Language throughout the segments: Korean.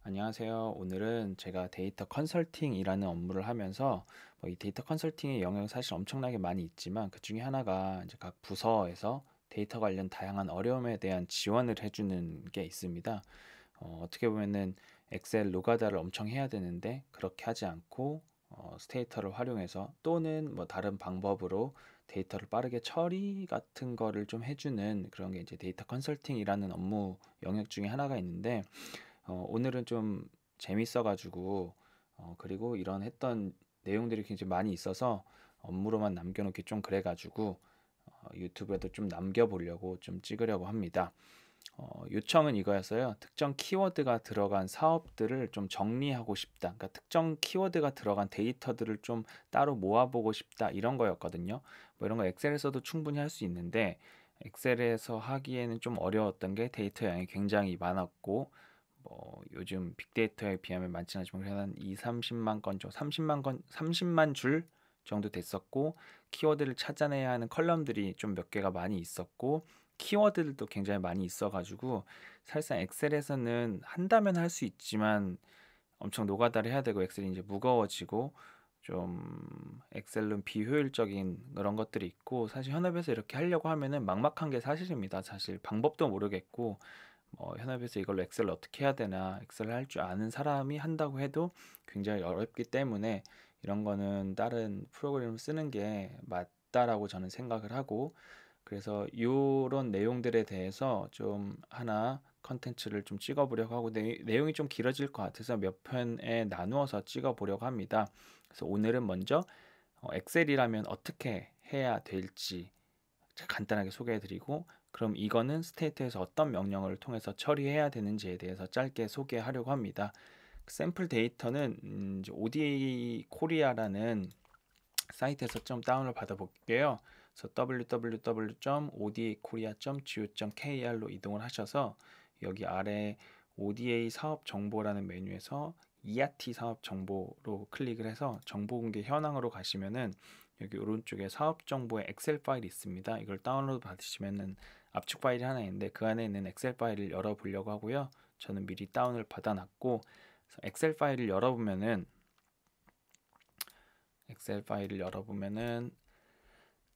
안녕하세요. 오늘은 제가 데이터 컨설팅이라는 업무를 하면서 이 데이터 컨설팅의 영역이 사실 엄청나게 많이 있지만 그 중에 하나가 이제 각 부서에서 데이터 관련 다양한 어려움에 대한 지원을 해주는 게 있습니다. 어떻게 보면은 엑셀 노가다를 엄청 해야 되는데 그렇게 하지 않고 스테이터를 활용해서 또는 뭐 다른 방법으로 데이터를 빠르게 처리 같은 거를 좀 해주는 그런 게 이제 데이터 컨설팅이라는 업무 영역 중에 하나가 있는데 오늘은 좀 재밌어가지고 그리고 이런 했던 내용들이 굉장히 많이 있어서 업무로만 남겨놓기 좀 그래가지고 유튜브에도 좀 남겨보려고 좀 찍으려고 합니다. 요청은 이거였어요. 특정 키워드가 들어간 사업들을 좀 정리하고 싶다. 그러니까 특정 키워드가 들어간 데이터들을 좀 따로 모아보고 싶다. 이런 거였거든요. 뭐 이런 거 엑셀에서도 충분히 할 수 있는데 엑셀에서 하기에는 좀 어려웠던 게 데이터 양이 굉장히 많았고 뭐 요즘 빅데이터에 비하면 많지는 않지만 그래도 한 2, 30만 건 정도, 30만 줄 정도 됐었고 키워드를 찾아내야 하는 컬럼들이 좀 몇 개가 많이 있었고 키워드들도 굉장히 많이 있어가지고 사실상 엑셀에서는 한다면 할 수 있지만 엄청 노가다를 해야 되고 엑셀이 이제 무거워지고 좀 엑셀은 비효율적인 그런 것들이 있고 사실 현업에서 이렇게 하려고 하면은 막막한 게 사실입니다. 사실 방법도 모르겠고 현업에서 이걸로 엑셀을 어떻게 해야 되나 엑셀을 할 줄 아는 사람이 한다고 해도 굉장히 어렵기 때문에 이런 거는 다른 프로그램을 쓰는 게 맞다라고 저는 생각을 하고 그래서 이런 내용들에 대해서 좀 하나 컨텐츠를 좀 찍어보려고 하고 내용이 좀 길어질 것 같아서 몇 편에 나누어서 찍어보려고 합니다. 그래서 오늘은 먼저 엑셀이라면 어떻게 해야 될지 간단하게 소개해드리고 그럼 이거는 스테이트에서 어떤 명령을 통해서 처리해야 되는지에 대해서 짧게 소개하려고 합니다. 샘플 데이터는 ODA 코리아라는 사이트에서 좀 다운을 받아볼게요. 그래서 www.odakorea.go.kr로 이동을 하셔서 여기 아래 ODA 사업 정보라는 메뉴에서 ERT 사업 정보로 클릭을 해서 정보 공개 현황으로 가시면은 여기 오른쪽에 사업 정보의 엑셀 파일이 있습니다. 이걸 다운로드 받으시면은 압축 파일이 하나 있는데 그 안에 있는 엑셀 파일을 열어보려고 하고요. 저는 미리 다운을 받아놨고 엑셀 파일을 열어보면은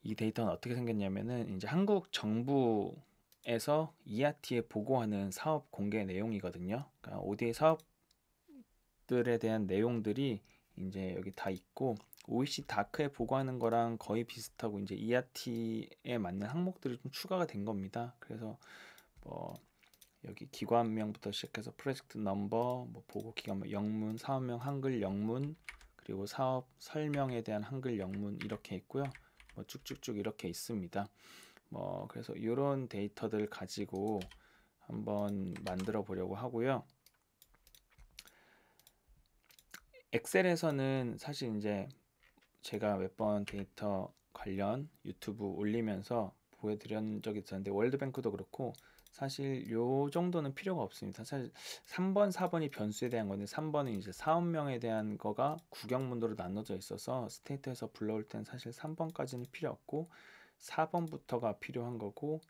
이 데이터는 어떻게 생겼냐면은 이제 한국 정부에서 ERT에 보고하는 사업 공개 내용이거든요. 그러니까 ODA 사업들에 대한 내용들이 이제 여기 다 있고 OECD 다크에 보고하는 거랑 거의 비슷하고 이제 ERT에 맞는 항목들이 좀 추가가 된 겁니다. 그래서 뭐 여기 기관명부터 시작해서 프로젝트 넘버, 뭐 보고 기관명, 영문, 사업명 한글 영문, 그리고 사업 설명에 대한 한글 영문 이렇게 있고요. 뭐 쭉쭉쭉 이렇게 있습니다. 뭐 그래서 이런 데이터들 가지고 한번 만들어 보려고 하고요. 엑셀에서는 사실 이제 제가 몇 번 데이터 관련 유튜브 올리면서 보여드린 적이 있었는데 월드뱅크도 그렇고 사실 요 정도는 필요가 없습니다. 사실 3번, 4번이 변수에 대한 건데 3번은 이제 사업명에 대한 거가 구경문도로 나눠져 있어서 스테이트에서 불러올 땐 사실 3번까지는 필요 없고 4번부터가 필요한 거고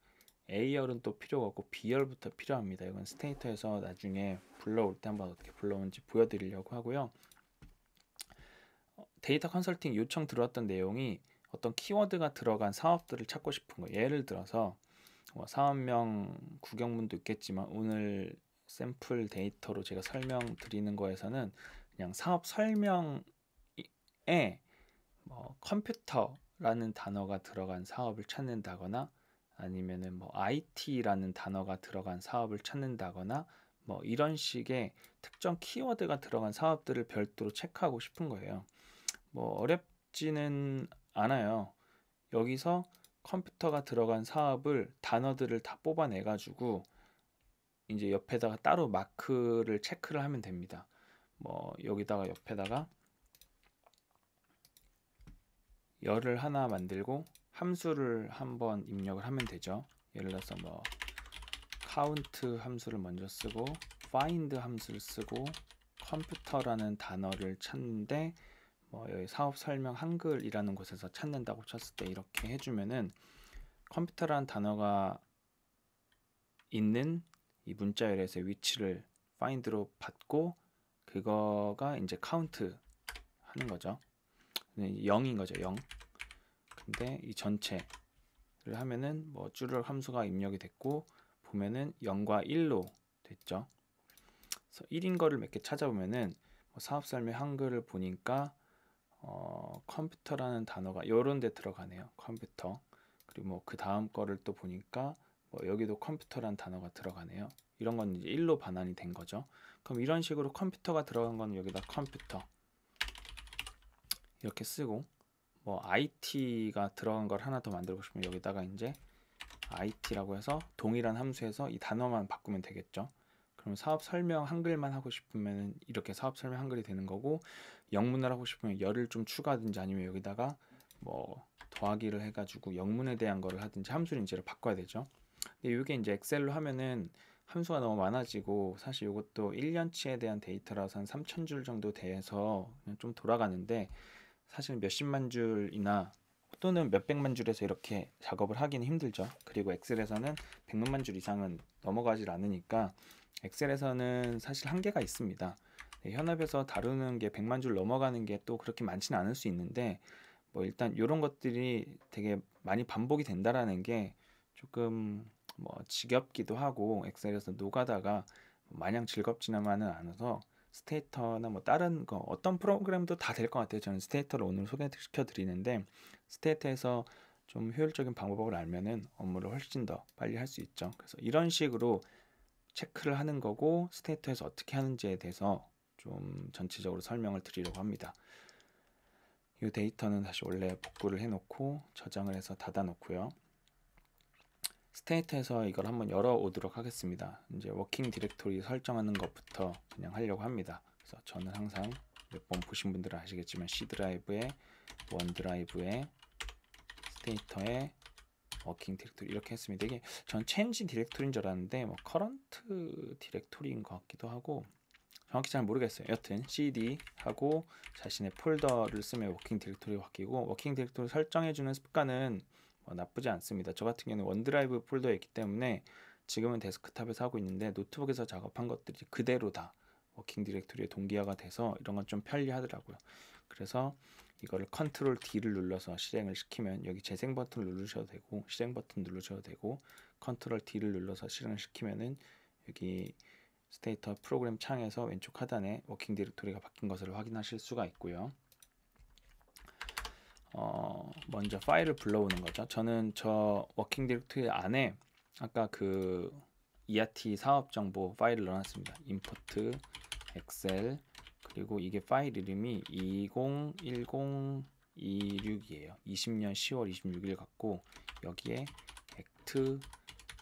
A열은 또 필요가 없고 B열부터 필요합니다. 이건 스테이터에서 나중에 불러올 때 한번 어떻게 불러오는지 보여드리려고 하고요. 데이터 컨설팅 요청 들어왔던 내용이 어떤 키워드가 들어간 사업들을 찾고 싶은 거예요. 예를 들어서 사업명 구경문도 있겠지만 오늘 샘플 데이터로 제가 설명드리는 거에서는 그냥 사업 설명에 컴퓨터라는 단어가 들어간 사업을 찾는다거나 아니면은 뭐 IT라는 단어가 들어간 사업을 찾는다거나 뭐 이런 식의 특정 키워드가 들어간 사업들을 별도로 체크하고 싶은 거예요. 뭐 어렵지는 않아요. 여기서 컴퓨터가 들어간 사업을 단어들을 다 뽑아내 가지고 이제 옆에다가 따로 마크를 체크를 하면 됩니다. 뭐 여기다가 옆에다가 열을 하나 만들고 함수를 한번 입력을 하면 되죠. 예를 들어서 뭐 count 함수를 먼저 쓰고 find 함수를 쓰고 컴퓨터라는 단어를 찾는데 뭐 여기 사업 설명 한글이라는 곳에서 찾는다고 쳤을 때 이렇게 해주면은 컴퓨터라는 단어가 있는 이 문자열에서 위치를 find로 받고 그거가 이제 카운트 하는 거죠. 0인 거죠. 0. 근데 이 전체를 하면은 뭐 줄을 함수가 입력이 됐고 보면은 0과 1로 됐죠. 그래서 1인 거를 몇 개 찾아보면은 사업 설명 한글을 보니까 컴퓨터라는 단어가 요런 데 들어가네요. 컴퓨터. 그리고 뭐 그 다음 거를 또 보니까 뭐 여기도 컴퓨터라는 단어가 들어가네요. 이런 건 이제 1로 반환이 된 거죠. 그럼 이런 식으로 컴퓨터가 들어간 건 여기다 컴퓨터 이렇게 쓰고, 뭐 IT가 들어간 걸 하나 더 만들고 싶으면 여기다가 이제 IT라고 해서 동일한 함수에서 이 단어만 바꾸면 되겠죠. 그럼 사업 설명 한글만 하고 싶으면 이렇게 사업 설명 한글이 되는 거고, 영문을 하고 싶으면 열을 좀 추가하든지 아니면 여기다가 뭐 더하기를 해가지고 영문에 대한 거를 하든지 함수를 이제를 바꿔야 되죠. 근데 이게 이제 엑셀로 하면은 함수가 너무 많아지고, 사실 이것도 1년치에 대한 데이터라서 한 3,000줄 정도 돼서 좀 돌아가는데, 사실 몇십만 줄이나 또는 몇백만 줄에서 이렇게 작업을 하기는 힘들죠. 그리고 엑셀에서는 100만 줄 이상은 넘어가질 않으니까 엑셀에서는 사실 한계가 있습니다. 네, 현업에서 다루는 게 100만 줄 넘어가는 게 또 그렇게 많지는 않을 수 있는데, 뭐 일단 이런 것들이 되게 많이 반복이 된다라는 게 조금 뭐 지겹기도 하고, 엑셀에서 노가다가 마냥 즐겁지만은 않아서 스테이터나 뭐 다른 거 어떤 프로그램도 다 될 것 같아요. 저는 스테이터를 오늘 소개시켜 드리는데, 스테이터에서 좀 효율적인 방법을 알면은 업무를 훨씬 더 빨리 할 수 있죠. 그래서 이런 식으로 체크를 하는 거고, 스테이터에서 어떻게 하는지에 대해서 좀 전체적으로 설명을 드리려고 합니다. 이 데이터는 다시 원래 복구를 해놓고 저장을 해서 닫아 놓고요. 스테이터에서 이걸 한번 열어 오도록 하겠습니다. 이제 워킹 디렉토리 설정하는 것부터 그냥 하려고 합니다. 그래서 저는 항상 몇 번 보신 분들은 아시겠지만 C 드라이브에 원 드라이브에 스테이터에 워킹 디렉토리 이렇게 했습니다. 이게 전 체인지 디렉토리인 줄 알았는데 뭐 커런트 디렉토리인 것 같기도 하고 정확히 잘 모르겠어요. 여튼 cd 하고 자신의 폴더를 쓰면 워킹 디렉토리가 바뀌고, 워킹 디렉토리 설정해주는 습관은 나쁘지 않습니다. 저 같은 경우는 원드라이브 폴더에 있기 때문에 지금은 데스크탑에서 하고 있는데, 노트북에서 작업한 것들이 그대로 다 워킹 디렉토리에 동기화가 돼서 이런 건 좀 편리하더라고요. 그래서 이거를 컨트롤 D를 눌러서 실행을 시키면 여기 재생 버튼을 누르셔도 되고 실행 버튼 누르셔도 되고, 컨트롤 D를 눌러서 실행을 시키면은 여기 스테이터 프로그램 창에서 왼쪽 하단에 워킹 디렉토리가 바뀐 것을 확인하실 수가 있고요. 먼저 파일을 불러오는 거죠. 저는 저 워킹 디렉토리 안에 아까 그 ERT 사업 정보 파일을 넣어놨습니다. 임포트 엑셀, 그리고 이게 파일 이름이 201026이에요. 20년 10월 26일 같고, 여기에 액트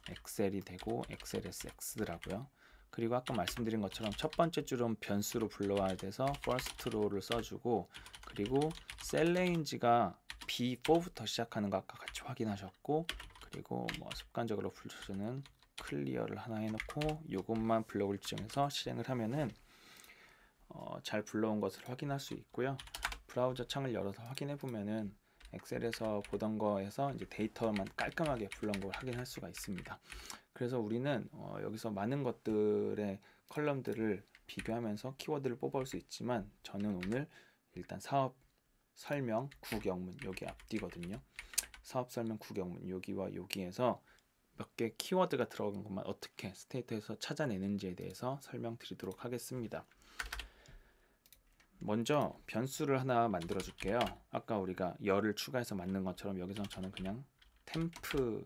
엑셀이 되고 XLSX더라고요. 그리고 아까 말씀드린 것처럼 첫 번째 줄은 변수로 불러와야 돼서 first row를 써주고, 그리고 셀 레인지가 B4부터 시작하는 거 아까 같이 확인하셨고, 그리고 뭐 습관적으로 불러주는 클리어를 하나 해놓고 이것만 블록을 지정해서 실행을 하면은 잘 불러온 것을 확인할 수 있고요. 브라우저 창을 열어서 확인해 보면은 엑셀에서 보던 거에서 이제 데이터만 깔끔하게 불러온 걸 확인할 수가 있습니다. 그래서 우리는 여기서 많은 것들의 컬럼들을 비교하면서 키워드를 뽑아올 수 있지만, 저는 오늘 일단 사업 설명 구경문 여기 앞뒤거든요. 사업 설명 구경문 여기와 여기에서 몇 개 키워드가 들어간 것만 어떻게 스테이터에서 찾아내는지에 대해서 설명드리도록 하겠습니다. 먼저 변수를 하나 만들어 줄게요. 아까 우리가 열을 추가해서 만든 것처럼 여기서 저는 그냥 템프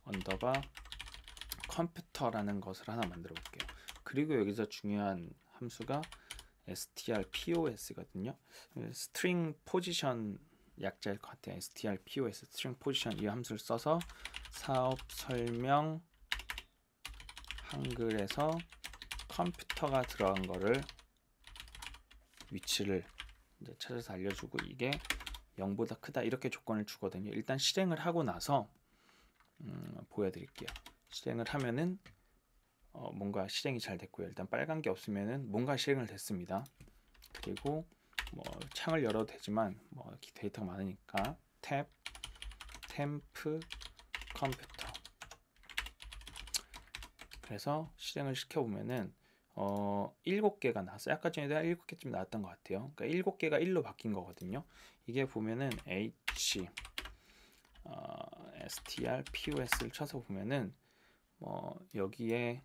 언더바 컴퓨터라는 것을 하나 만들어 볼게요. 그리고 여기서 중요한 함수가 strpos거든요. string position 약자일 것 같아요. strpos string position 이 함수를 써서 사업 설명 한글에서 컴퓨터가 들어간 거를 위치를 이제 찾아서 알려주고, 이게 0보다 크다 이렇게 조건을 주거든요. 일단 실행을 하고 나서 보여드릴게요. 실행을 하면은 뭔가 실행이 잘 됐고요. 일단 빨간 게 없으면은 뭔가 실행을 됐습니다. 그리고 뭐 창을 열어도 되지만 뭐 데이터가 많으니까 탭 템프 컴퓨터, 그래서 실행을 시켜보면은 7개가 나왔어요. 아까 전에도 7개쯤 나왔던 것 같아요. 그러니까 7개가 1로 바뀐 거거든요. 이게 보면은 h str pos를 쳐서 보면은 여기에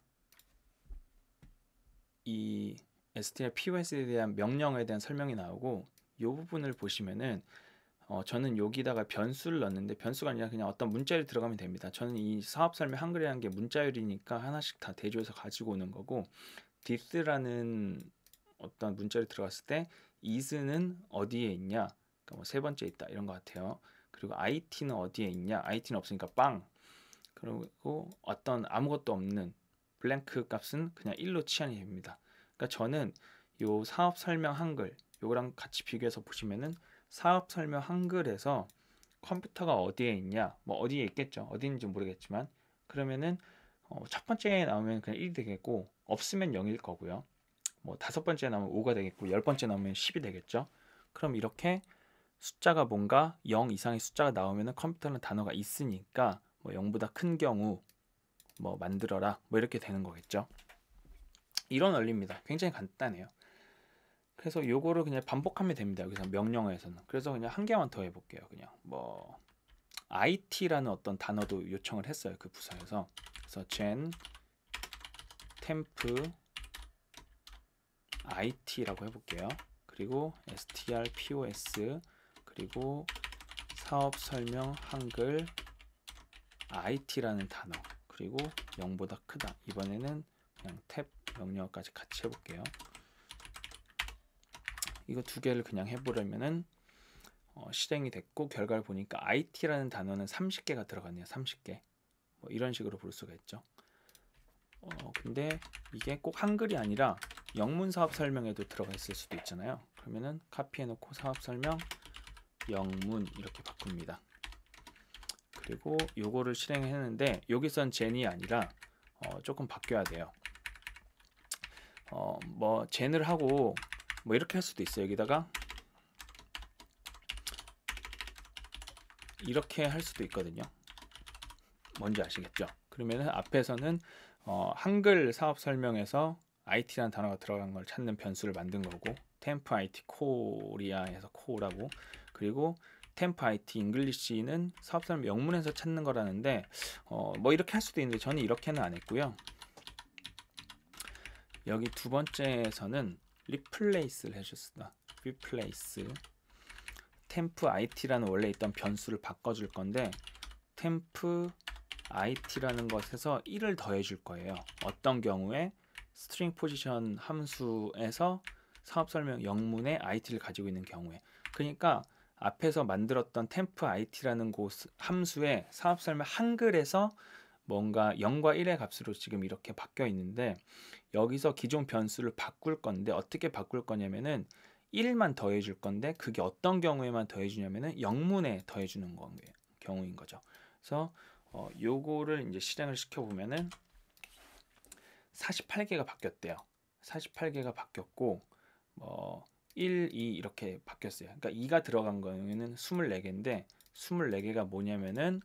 이 str pos에 대한 명령에 대한 설명이 나오고, 이 부분을 보시면은 저는 여기다가 변수를 넣었는데, 변수가 아니라 그냥 어떤 문자열이 들어가면 됩니다. 저는 이 사업 설명 한글이라는 게 문자열이니까 하나씩 다 대조해서 가지고 오는 거고, this라는 어떤 문자열이 들어갔을 때 is는 어디에 있냐, 그러니까 뭐 세 번째 있다 이런 것 같아요. 그리고 it는 어디에 있냐, it는 없으니까 빵. 그리고 어떤 아무것도 없는 블랭크 값은 그냥 1로 치환이 됩니다. 그러니까 저는 요 사업 설명 한글 요거랑 같이 비교해서 보시면은, 사업 설명 한글에서 컴퓨터가 어디에 있냐, 뭐 어디에 있겠죠. 어디 있는지 모르겠지만, 그러면은 첫 번째에 나오면 그냥 1이 되겠고, 없으면 0일 거고요. 뭐 다섯 번째 나오면 5가 되겠고, 10번째 나오면 10이 되겠죠. 그럼 이렇게 숫자가 뭔가 0 이상의 숫자가 나오면은 컴퓨터는 단어가 있으니까, 뭐 0보다 큰 경우 뭐 만들어라, 뭐 이렇게 되는 거겠죠. 이런 원리입니다. 굉장히 간단해요. 그래서 요거를 그냥 반복하면 됩니다. 여기서 명령어에서는. 그래서 그냥 한 개만 더 해볼게요. 그냥 뭐 IT라는 어떤 단어도 요청을 했어요. 그 부서에서. 그래서 gen temp IT라고 해볼게요. 그리고 strpos, 그리고 사업 설명 한글 IT라는 단어, 그리고 0보다 크다. 이번에는 그냥 탭 명령어까지 같이 해볼게요. 이거 두 개를 그냥 해보려면은 실행이 됐고, 결과를 보니까 IT라는 단어는 30개가 들어갔네요. 30개. 뭐 이런 식으로 볼 수가 있죠. 근데 이게 꼭 한글이 아니라 영문 사업 설명에도 들어가 있을 수도 있잖아요. 그러면은 카피해놓고 사업 설명 영문 이렇게 바꿉니다. 그리고 요거를 실행했는데, 여기선 gen이 아니라 조금 바뀌어야 돼요. 뭐 gen을 하고 뭐 이렇게 할 수도 있어요. 여기다가 이렇게 할 수도 있거든요. 뭔지 아시겠죠? 그러면은 앞에서는 한글 사업 설명에서 IT라는 단어가 들어간 걸 찾는 변수를 만든 거고, temp IT 코리아에서 코라고, 그리고 temp IT 잉글리시는 사업 설명 영문에서 찾는 거라는데, 뭐 이렇게 할 수도 있는데 저는 이렇게는 안 했고요. 여기 두 번째에서는 replace를 해줬습니다. replace temp IT라는 원래 있던 변수를 바꿔줄 건데, temp IT라는 것에서 1을 더해 줄 거예요. 어떤 경우에 string position 함수에서 사업 설명 영문에 IT를 가지고 있는 경우에. 그러니까 앞에서 만들었던 temp IT라는 곳 함수에 사업 설명 한글에서 뭔가 0과 1의 값으로 지금 이렇게 바뀌어 있는데, 여기서 기존 변수를 바꿀 건데 어떻게 바꿀 거냐면은 1만 더해 줄 건데, 그게 어떤 경우에만 더해 주냐면은 영문에 더해 주는 경우인 거죠. 그래서 요거를 이제 실행을 시켜 보면은 48개가 바뀌었대요. 48개가 바뀌었고, 1, 2 이렇게 바뀌었어요. 그러니까 2가 들어간 거는 24개인데, 24개가 뭐냐면은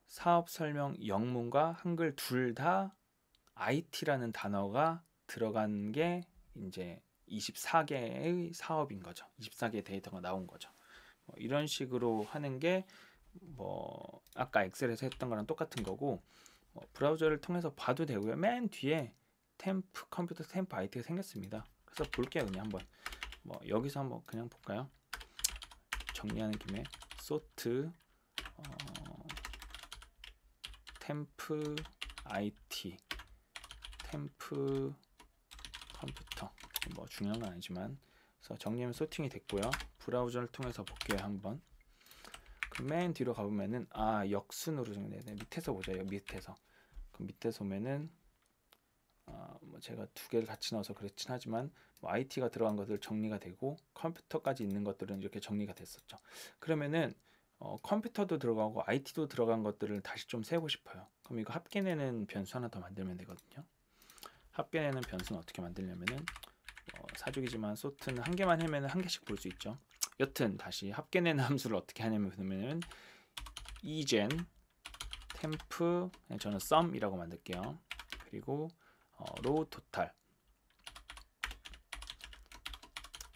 사업 설명 영문과 한글 둘 다 IT라는 단어가 들어간 게 이제 24개의 사업인 거죠. 24개의 데이터가 나온 거죠. 이런 식으로 하는 게 뭐 아까 엑셀에서 했던 거랑 똑같은 거고, 브라우저를 통해서 봐도 되고요. 맨 뒤에 컴퓨터 템프 IT가 생겼습니다. 그래서 볼게요. 그냥 한번 여기서 한번 그냥 볼까요? 정리하는 김에 sort 템프 IT 템프 컴퓨터, 뭐 중요한 건 아니지만, 그래서 정리하면 소팅이 됐고요. 브라우저를 통해서 볼게요. 한번. 그럼 맨 뒤로 가보면은 역순으로 정리해야 돼. 밑에서 보자. 여기 밑에서. 그럼 밑에서 오면은 뭐 제가 두 개를 같이 넣어서 그렇진 하지만, 뭐 IT가 들어간 것들 정리가 되고 컴퓨터까지 있는 것들은 이렇게 정리가 됐었죠. 그러면은 컴퓨터도 들어가고 IT도 들어간 것들을 다시 좀 세고 싶어요. 그럼 이거 합계내는 변수 하나 더 만들면 되거든요. 합계내는 변수는 어떻게 만들냐면은 사족이지만 sort는 한 개만 하면 한 개씩 볼 수 있죠. 여튼 다시 합계내는 함수를 어떻게 하냐면, 그러면은 egen temp, 저는 sum이라고 만들게요. 그리고 row total,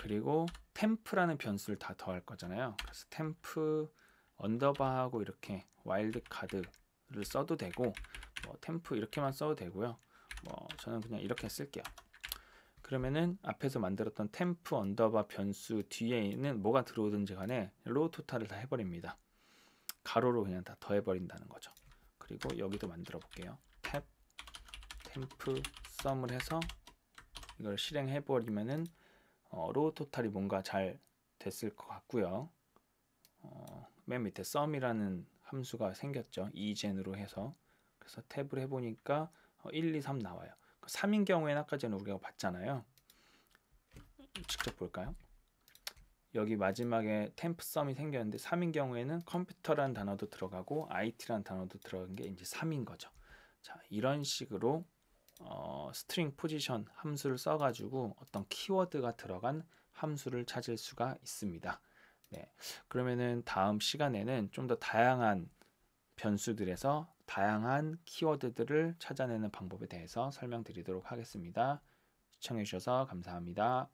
그리고 템프라는 변수를 다 더할 거잖아요. 그래서 템프 언더바하고 이렇게 와일드 카드를 써도 되고, 뭐 템프 이렇게만 써도 되고요. 뭐 저는 그냥 이렇게 쓸게요. 그러면은 앞에서 만들었던 템프 언더바 변수 뒤에는 뭐가 들어오든지 간에 로우 토탈을 다 해버립니다. 가로로 그냥 다 더해버린다는 거죠. 그리고 여기도 만들어 볼게요. 탭 템프 썸을 해서 이걸 실행해버리면은 로우 토탈이 뭔가 잘 됐을 것 같고요. 맨 밑에 썸이라는 함수가 생겼죠. 이젠으로 해서. 그래서 탭을 해보니까 1, 2, 3 나와요. 3인 경우에는 아까 전에 우리가 봤잖아요. 직접 볼까요? 여기 마지막에 템프 썸이 생겼는데 3인 경우에는 컴퓨터라는 단어도 들어가고 IT라는 단어도 들어간 게 이제 3인 거죠. 자, 이런 식으로 스트링 포지션 함수를 써가지고 어떤 키워드가 들어간 함수를 찾을 수가 있습니다. 네, 그러면은 다음 시간에는 좀 더 다양한 변수들에서 다양한 키워드들을 찾아내는 방법에 대해서 설명드리도록 하겠습니다. 시청해주셔서 감사합니다.